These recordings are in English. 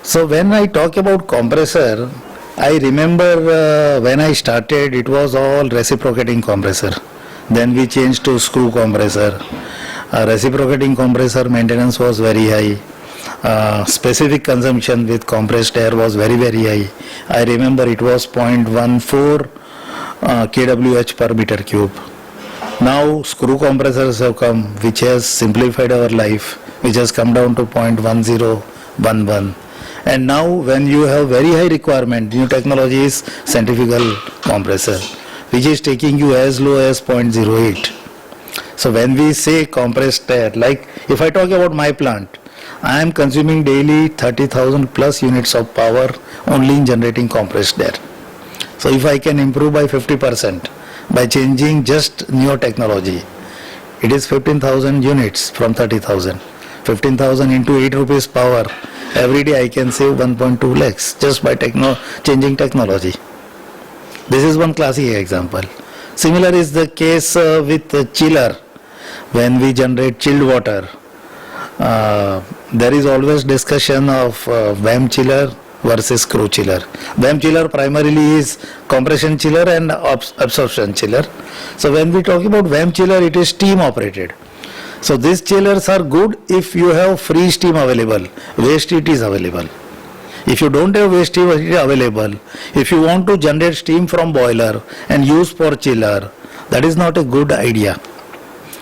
So when I talk about compressor, I remember when I started it was all reciprocating compressor. Then we changed to screw compressor. Reciprocating compressor maintenance was very high. Specific consumption with compressed air was very high. I remember it was 0.14 kWh per meter cube. Now screw compressors have come, which has simplified our life, which has come down to 0.1011. And now when you have very high requirement, new technology is centrifugal compressor, which is taking you as low as 0.08. So when we say compressed air, like if I talk about my plant, I am consuming daily 30,000 plus units of power only in generating compressed air. So if I can improve by 50% by changing just new technology, it is 15,000 units from 30,000. 15,000 into 8 rupees power. Every day I can save 1.2 lakhs just by changing technology. This is one classic example. Similar is the case with the chiller. When we generate chilled water, there is always discussion of VAM chiller versus screw chiller. VAM chiller primarily is compression chiller and absorption chiller. So when we talk about VAM chiller, it is steam operated. So these chillers are good if you have free steam available, waste heat is available. If you don't have waste heat available, if you want to generate steam from boiler and use for chiller, that is not a good idea.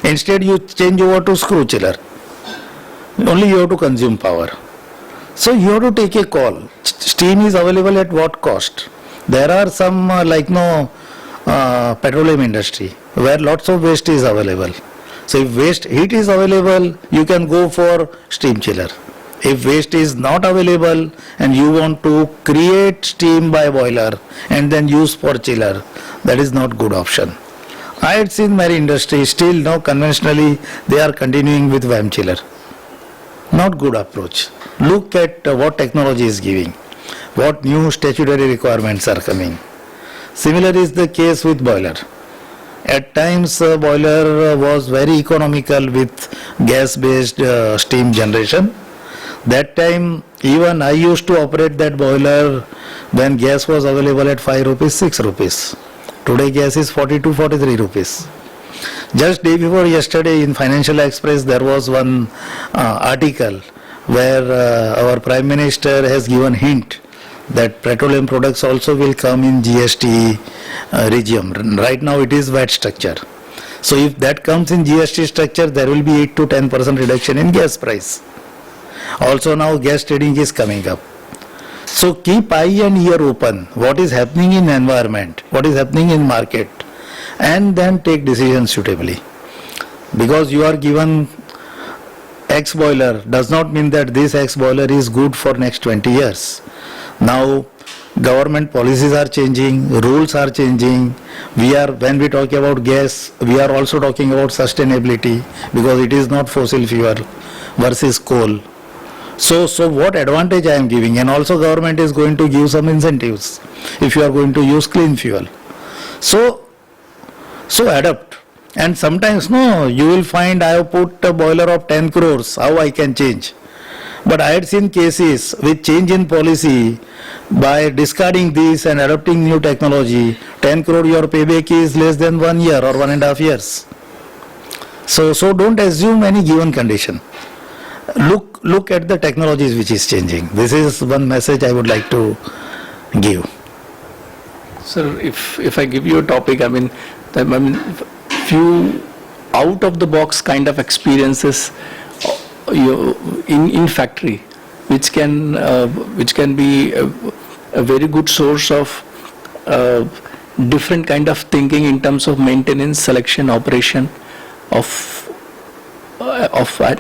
Instead you change over to screw chiller. Only you have to consume power. So you have to take a call. Steam is available at what cost? There are some petroleum industry where lots of waste is available. So if waste heat is available, you can go for steam chiller. If waste is not available and you want to create steam by boiler and then use for chiller, that is not good option. I had seen many industries still now conventionally they are continuing with VAM chiller. Not good approach. Look at what technology is giving, what new statutory requirements are coming. Similar is the case with boiler. At times boiler was very economical with gas-based steam generation. That time even I used to operate that boiler when gas was available at 5 rupees, 6 rupees. Today gas is 42, 43 rupees. Just day before yesterday in Financial Express there was one article where our Prime Minister has given hint that petroleum products also will come in GST regime. Right now it is VAT structure. So if that comes in GST structure, there will be 8 to 10% reduction in gas price. Also now gas trading is coming up. So keep eye and ear open. What is happening in environment, what is happening in market, and then take decisions suitably. Because you are given X boiler does not mean that this X boiler is good for next 20 years. Now government policies are changing, rules are changing. When we talk about gas, we are also talking about sustainability because it is not fossil fuel versus coal. So what advantage I am giving, and also government is going to give some incentives if you are going to use clean fuel. So adapt. And sometimes you will find I have put a boiler of 10 crores, how I can change. But I had seen cases with change in policy by discarding this and adopting new technology, 10 crore your payback is less than 1 year or 1.5 years. So don't assume any given condition. Look at the technologies which is changing. This is one message I would like to give. Sir, if I give you a topic, few out of the box kind of experiences in factory, which can be a very good source of different kind of thinking in terms of maintenance, selection, operation of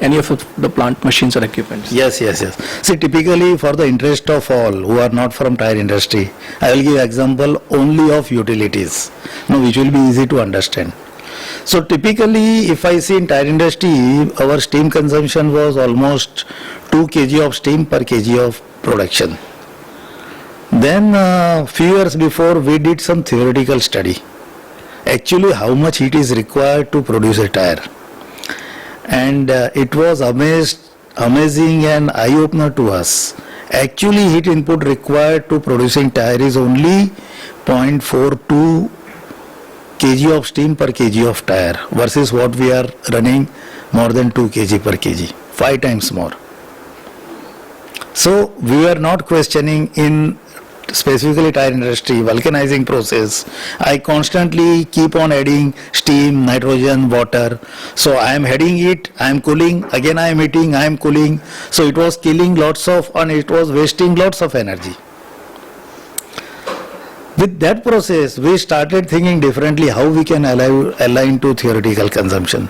any of the plant machines or equipment. Yes. See, typically for the interest of all who are not from tire industry, I will give example only of utilities, which will be easy to understand. So typically if I see in tire industry, our steam consumption was almost 2 kg of steam per kg of production. Then few years before we did some theoretical study. Actually how much heat is required to produce a tire. And it was amazing and eye-opener to us. Actually, heat input required to producing tire is only 0.42 kg of steam per kg of tire versus what we are running more than 2 kg per kg, 5 times more. So we are not questioning in specifically tire industry, vulcanizing process. I constantly keep on adding steam, nitrogen, water. So I am heating it, I am cooling, again I am heating, I am cooling. So it was killing lots of, and it was wasting lots of energy. With that process, we started thinking differently how we can align to theoretical consumption.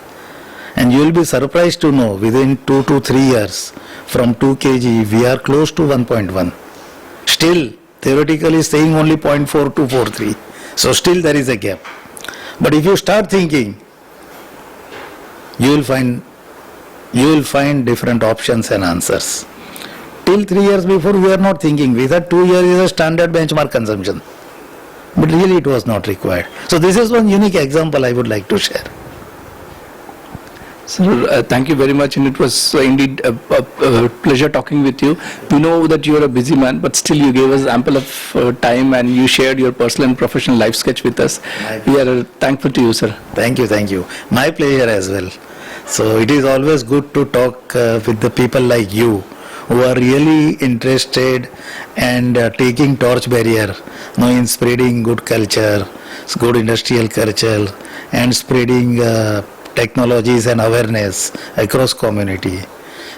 And you will be surprised to know within 2 to 3 years, from 2 kg, we are close to 1.1. Still, theoretically saying only 0.4 to 43. So still there is a gap. But if you start thinking, you will find different options and answers. Till 3 years before, we are not thinking. We thought 2 years is a standard benchmark consumption. But really it was not required. So this is one unique example I would like to share. Sir, thank you very much, and it was indeed a pleasure talking with you. We know that you are a busy man, but still you gave us ample of time, and you shared your personal and professional life sketch with us. We are thankful to you, sir. Thank you, thank you. My pleasure as well. So it is always good to talk with the people like you who are really interested and taking torch barrier, in spreading good culture, good industrial culture, and spreading technologies and awareness across community.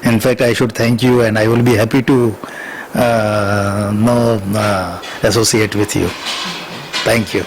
In fact, I should thank you, and I will be happy to associate with you. Thank you.